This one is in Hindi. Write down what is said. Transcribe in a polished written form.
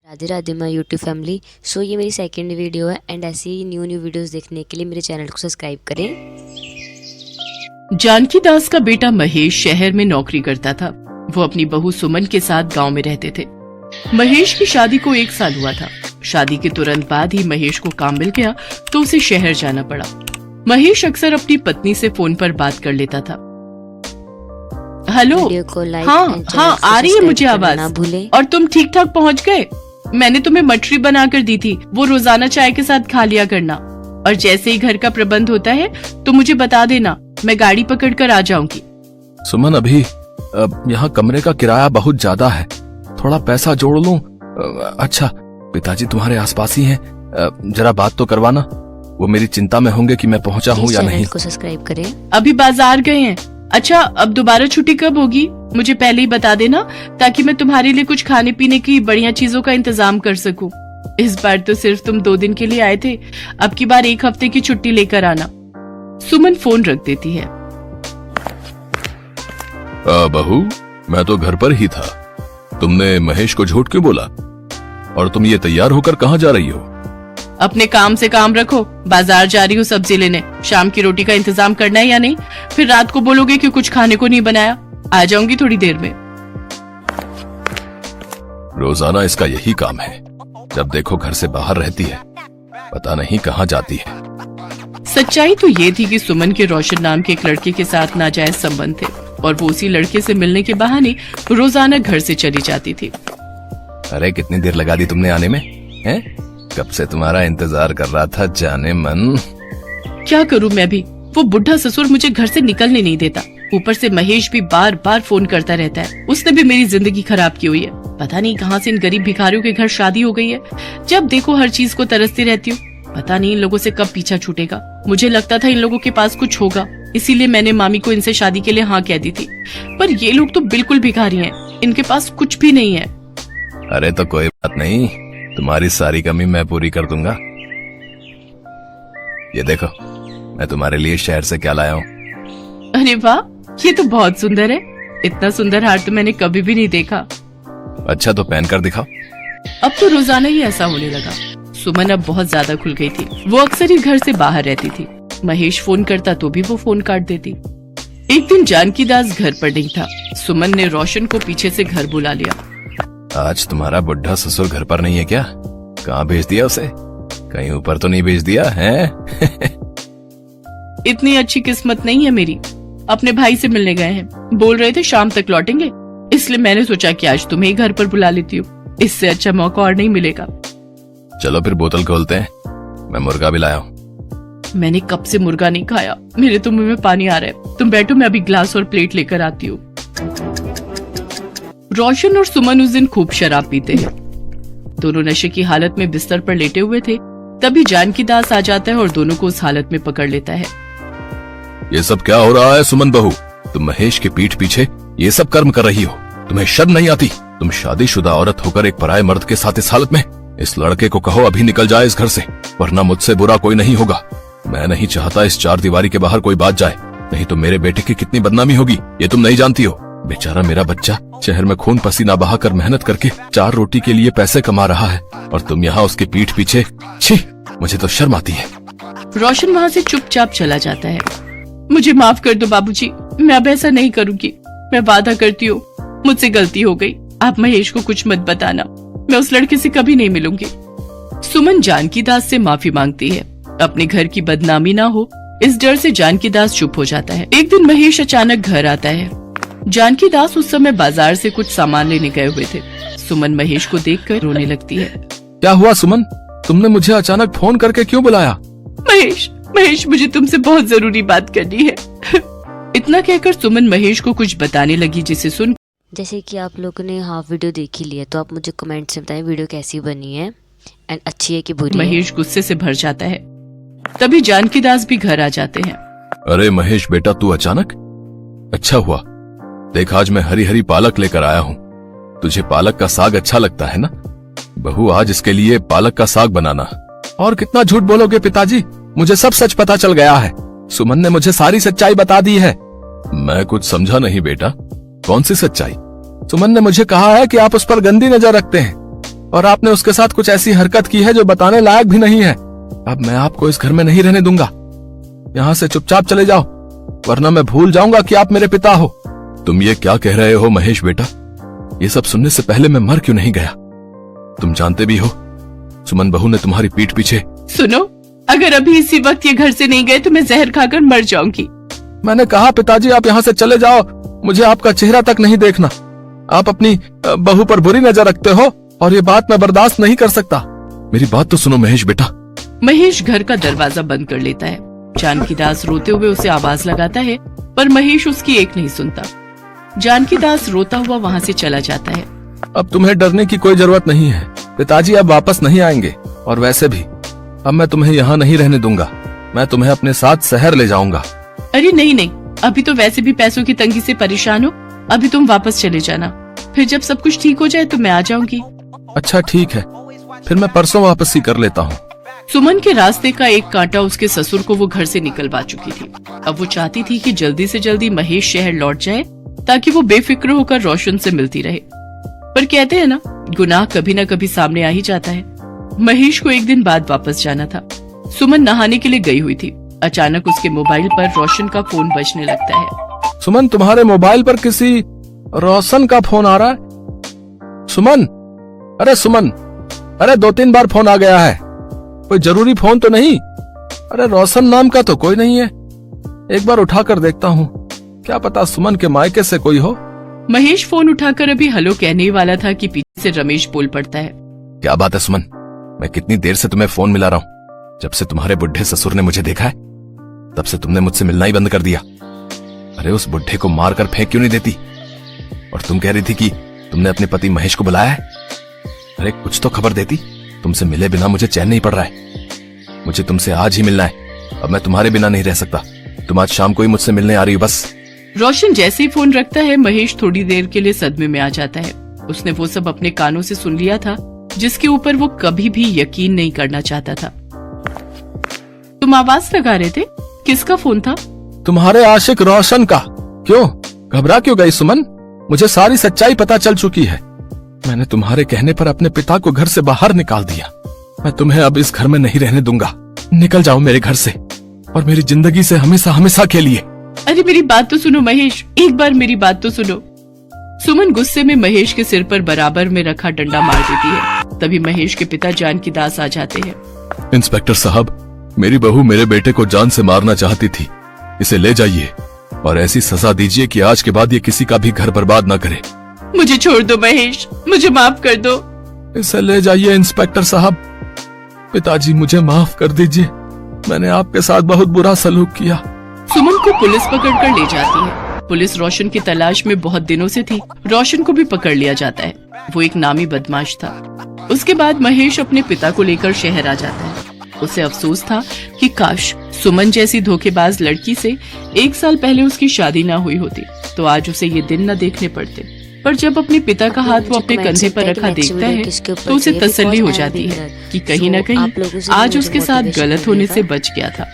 Radhe Radhe my YouTube family. So ये मेरी सेकंड वीडियो है एंड ऐसी ही न्यू वीडियोस देखने के लिए मेरे चैनल को सब्सक्राइब करें। जानकी दास का बेटा महेश शहर में नौकरी करता था। वो अपनी बहू सुमन के साथ गांव में रहते थे। महेश की शादी को 1 साल हुआ था। शादी के तुरंत बाद ही महेश को काम मिल गया तो उसे शहर जाना पड़ा। महेश अक्सर अपनी पत्नी से फोन पर बात कर लेता था। हेलो, हाँ आ रही है मुझे आवाज। और तुम ठीक ठाक पहुँच गए? मैंने तुम्हें मठरी बनाकर दी थी, वो रोजाना चाय के साथ खा लिया करना। और जैसे ही घर का प्रबंध होता है तो मुझे बता देना, मैं गाड़ी पकड़कर आ जाऊंगी। सुमन, अभी यहाँ कमरे का किराया बहुत ज्यादा है, थोड़ा पैसा जोड़ लूं। अच्छा, पिताजी तुम्हारे आसपास ही हैं, जरा बात तो करवाना। वो मेरी चिंता में होंगे कि मैं पहुँचा हूँ या नहीं। को सब्सक्राइब करें। अभी बाजार गए हैं। अच्छा, अब दोबारा छुट्टी कब होगी मुझे पहले ही बता देना, ताकि मैं तुम्हारे लिए कुछ खाने पीने की बढ़िया चीजों का इंतजाम कर सकूं। इस बार तो सिर्फ तुम 2 दिन के लिए आए थे, अब की बार 1 हफ्ते की छुट्टी लेकर आना। सुमन फोन रख देती है। बहू, मैं तो घर पर ही था। तुमने महेश को झूठ क्यों बोला? और तुम ये तैयार होकर कहाँ जा रही हो? अपने काम से काम रखो, बाजार जा रही हूँ सब्जी लेने। शाम की रोटी का इंतजाम करना है या नहीं? फिर रात को बोलोगे कि कुछ खाने को नहीं बनाया। आ जाऊंगी थोड़ी देर में। रोजाना इसका यही काम है, जब देखो घर से बाहर रहती है, पता नहीं कहाँ जाती है। सच्चाई तो ये थी कि सुमन के रोशन नाम के एक लड़के के साथ नाजायज संबंध थे और वो उसी लड़के से मिलने के बहाने रोजाना घर से चली जाती थी। अरे, कितनी देर लगा दी तुमने आने में? हैं? कब से तुम्हारा इंतजार कर रहा था जाने मन। क्या करूं मैं भी, वो बुढ़ा ससुर मुझे घर से निकलने नहीं देता। ऊपर से महेश भी बार बार फोन करता रहता है। उसने भी मेरी जिंदगी खराब की हुई है। पता नहीं कहां से इन गरीब भिखारियों के घर शादी हो गई है। जब देखो हर चीज को तरसती रहती हूँ। पता नहीं इन लोगों से कब पीछा छूटेगा। मुझे लगता था इन लोगों के पास कुछ होगा, इसीलिए मैंने मामी को इनसे शादी के लिए हाँ कह दी थी। पर ये लोग तो बिल्कुल भिखारी हैं, इनके पास कुछ भी नहीं है। अरे तो कोई बात नहीं, तुम्हारी सारी कमी मैं पूरी कर दूंगा। ये देखो, मैं तुम्हारे लिए शहर से क्या लाया हूँ। अरे वाह, ये तो बहुत सुंदर है। इतना सुंदर हार तो मैंने कभी भी नहीं देखा। अच्छा, तो पहन कर दिखाओ। अब तो रोजाना ही ऐसा होने लगा। सुमन अब बहुत ज्यादा खुल गई थी। वो अक्सर ही घर से बाहर रहती थी। महेश फोन करता तो भी वो फोन काट देती। एक दिन जानकी दास घर पर नहीं था। सुमन ने रोशन को पीछे से घर बुला लिया। आज तुम्हारा बुढ़ा ससुर घर पर नहीं है क्या? कहाँ भेज दिया उसे? कहीं ऊपर तो नहीं भेज दिया है? इतनी अच्छी किस्मत नहीं है मेरी। अपने भाई से मिलने गए हैं, बोल रहे थे शाम तक लौटेंगे, इसलिए मैंने सोचा कि आज तुम्हें ही घर पर बुला लेती हूँ। इससे अच्छा मौका और नहीं मिलेगा। चलो फिर बोतल खोलते हैं, मैं मुर्गा भी लाया हूँ। मैंने कब से मुर्गा नहीं खाया, मेरे तो मुंह में पानी आ रहा है। तुम बैठो, मैं अभी ग्लास और प्लेट लेकर आती हूँ। रोशन और सुमन उस दिन खूब शराब पीते हैं। दोनों नशे की हालत में बिस्तर पर लेटे हुए थे। तभी जानकी दास आ जाता है और दोनों को उस हालत में पकड़ लेता है। ये सब क्या हो रहा है सुमन बहू? तुम महेश के पीठ पीछे ये सब कर्म कर रही हो, तुम्हें शर्म नहीं आती? तुम शादीशुदा औरत होकर एक पराये मर्द के साथ इस हालत में। इस लड़के को कहो अभी निकल जाए इस घर से, वरना मुझसे बुरा कोई नहीं होगा। मैं नहीं चाहता इस 4 दीवारी के बाहर कोई बात जाए, नहीं तो मेरे बेटे की कितनी बदनामी होगी ये तुम नहीं जानती हो। बेचारा मेरा बच्चा शहर में खून पसीना बहाकर मेहनत करके 4 रोटी के लिए पैसे कमा रहा है, और तुम यहाँ उसके पीठ पीछे। छी, मुझे तो शर्म आती है। रोशन वहाँ से चुपचाप चला जाता है। मुझे माफ कर दो बाबूजी, मैं अब ऐसा नहीं करूँगी। मैं वादा करती हूँ, मुझसे गलती हो गई। आप महेश को कुछ मत बताना, मैं उस लड़के से कभी नहीं मिलूंगी। सुमन जानकी दास से माफी मांगती है। अपने घर की बदनामी ना हो, इस डर से जानकी दास चुप हो जाता है। एक दिन महेश अचानक घर आता है। जानकी दास उस समय बाजार से कुछ सामान लेने गए हुए थे। सुमन महेश को देखकर रोने लगती है। क्या हुआ सुमन, तुमने मुझे अचानक फोन करके क्यों बुलाया? महेश, मुझे तुमसे बहुत जरूरी बात करनी है। इतना कहकर सुमन महेश को कुछ बताने लगी, जिसे सुन जैसे कि आप लोगों ने हाफ वीडियो देखी ली है, तो आप मुझे कमेंट से बताएं वीडियो कैसी बनी है एंड अच्छी है कि बुरी है। महेश गुस्से से भर जाता है। तभी जानकी दास भी घर आ जाते हैं। अरे महेश बेटा, तू अचानक? अच्छा हुआ, देख आज मैं हरी हरी पालक लेकर आया हूँ। तुझे पालक का साग अच्छा लगता है ना? बहू, आज इसके लिए पालक का साग बनाना। और कितना झूठ बोलोगे पिताजी, मुझे सब सच पता चल गया है। सुमन ने मुझे सारी सच्चाई बता दी है। मैं कुछ समझा नहीं बेटा, कौन सी सच्चाई? सुमन ने मुझे कहा है कि आप उस पर गंदी नजर रखते हैं। और आपने उसके साथ कुछ ऐसी हरकत की है जो बताने लायक भी नहीं है। अब मैं आपको इस घर में नहीं रहने दूंगा। यहाँ से चुपचाप चले जाओ, वरना मैं भूल जाऊंगा कि आप मेरे पिता हो। तुम ये क्या कह रहे हो महेश बेटा? ये सब सुनने से पहले मैं मर क्यों नहीं गया? तुम जानते भी हो सुमन बहू ने तुम्हारी पीठ पीछे। सुनो, अगर अभी इसी वक्त ये घर से नहीं गए तो मैं जहर खाकर मर जाऊंगी। मैंने कहा पिताजी आप यहाँ से चले जाओ, मुझे आपका चेहरा तक नहीं देखना। आप अपनी बहू पर बुरी नजर रखते हो और ये बात मैं बर्दाश्त नहीं कर सकता। मेरी बात तो सुनो महेश बेटा। महेश घर का दरवाजा बंद कर लेता है। जानकी दास रोते हुए उसे आवाज लगाता है, पर महेश उसकी एक नहीं सुनता। जानकी दास रोता हुआ वहाँ से चला जाता है। अब तुम्हें डरने की कोई जरूरत नहीं है, पिताजी अब वापस नहीं आएंगे। और वैसे भी अब मैं तुम्हें यहाँ नहीं रहने दूंगा, मैं तुम्हें अपने साथ शहर ले जाऊंगा। अरे नहीं नहीं, अभी तो वैसे भी पैसों की तंगी से परेशान हो, अभी तुम वापस चले जाना, फिर जब सब कुछ ठीक हो जाए तो मैं आ जाऊंगी। अच्छा ठीक है, फिर मैं परसों वापसी कर लेता हूँ। सुमन के रास्ते का एक कांटा उसके ससुर को वो घर से निकलवा चुकी थी। अब वो चाहती थी कि जल्दी से जल्दी महेश शहर लौट जाए ताकि वो बेफिक्र होकर रोशन से मिलती रहे। पर कहते हैं ना, गुनाह कभी न कभी सामने आ ही जाता है। महेश को एक दिन बाद वापस जाना था। सुमन नहाने के लिए गई हुई थी। अचानक उसके मोबाइल पर रोशन का फोन बजने लगता है। सुमन, तुम्हारे मोबाइल पर किसी रोशन का फोन आ रहा है। सुमन, अरे सुमन, अरे 2-3 बार फोन आ गया है, कोई जरूरी फोन तो नहीं? अरे रोशन नाम का तो कोई नहीं है, एक बार उठाकर देखता हूँ, क्या पता सुमन के मायके से कोई हो। महेश फोन उठाकर अभी हेलो कहने ही वाला था कि पीछे से रमेश बोल पड़ता है। क्या बात है सुमन, मैं कितनी देर से तुम्हें फोन मिला रहा हूँ। जब से तुम्हारे बुढ़े ससुर ने मुझे देखा है तब से तुमने मुझसे मिलना ही बंद कर दिया। अरे उस बुढ़े को मार कर फेंक क्यों नहीं देती? और तुम कह रही थी कि तुमने अपने पति महेश को बुलाया है। अरे कुछ तो खबर देती, तुमसे मिले बिना मुझे चैन नहीं पड़ रहा है। मुझे तुमसे आज ही मिलना है, अब मैं तुम्हारे बिना नहीं रह सकता। तुम आज शाम को ही मुझसे मिलने आ रही हो बस। रोशन जैसे ही फोन रखता है, महेश थोड़ी देर के लिए सदमे में आ जाता है। उसने वो सब अपने कानों से सुन लिया था जिसके ऊपर वो कभी भी यकीन नहीं करना चाहता था। तुम आवाज लगा रहे थे, किसका फोन था? तुम्हारे आशिक रोशन का। क्यों, घबरा क्यों गई सुमन? मुझे सारी सच्चाई पता चल चुकी है। मैंने तुम्हारे कहने पर अपने पिता को घर से बाहर निकाल दिया। मैं तुम्हें अब इस घर में नहीं रहने दूंगा। निकल जाओ मेरे घर से और मेरी जिंदगी से हमेशा हमेशा के लिए। अरे मेरी बात तो सुनो महेश, एक बार मेरी बात तो सुनो। सुमन गुस्से में महेश के सिर पर बराबर में रखा डंडा मार देती है। तभी महेश के पिता जानकी दास आ जाते हैं। इंस्पेक्टर साहब, मेरी बहू मेरे बेटे को जान से मारना चाहती थी, इसे ले जाइए और ऐसी सजा दीजिए कि आज के बाद ये किसी का भी घर बर्बाद न करे। मुझे छोड़ दो महेश, मुझे माफ कर दो। इसे ले जाइए इंस्पेक्टर साहब। पिताजी मुझे माफ कर दीजिए, मैंने आपके साथ बहुत बुरा सलूक किया। सुमन को पुलिस पकड़कर ले जाती है। पुलिस रोशन की तलाश में बहुत दिनों से थी। रोशन को भी पकड़ लिया जाता है। वो एक नामी बदमाश था। उसके बाद महेश अपने पिता को लेकर शहर आ जाता है। उसे अफसोस था कि काश सुमन जैसी धोखेबाज लड़की से 1 साल पहले उसकी शादी ना हुई होती तो आज उसे ये दिन न देखने पड़ते। पर जब अपने पिता का हाथ वो अपने कंधे पर रखा देखता है तो उसे तसल्ली हो जाती है कि कहीं न कहीं आज उसके साथ गलत होने से बच गया था।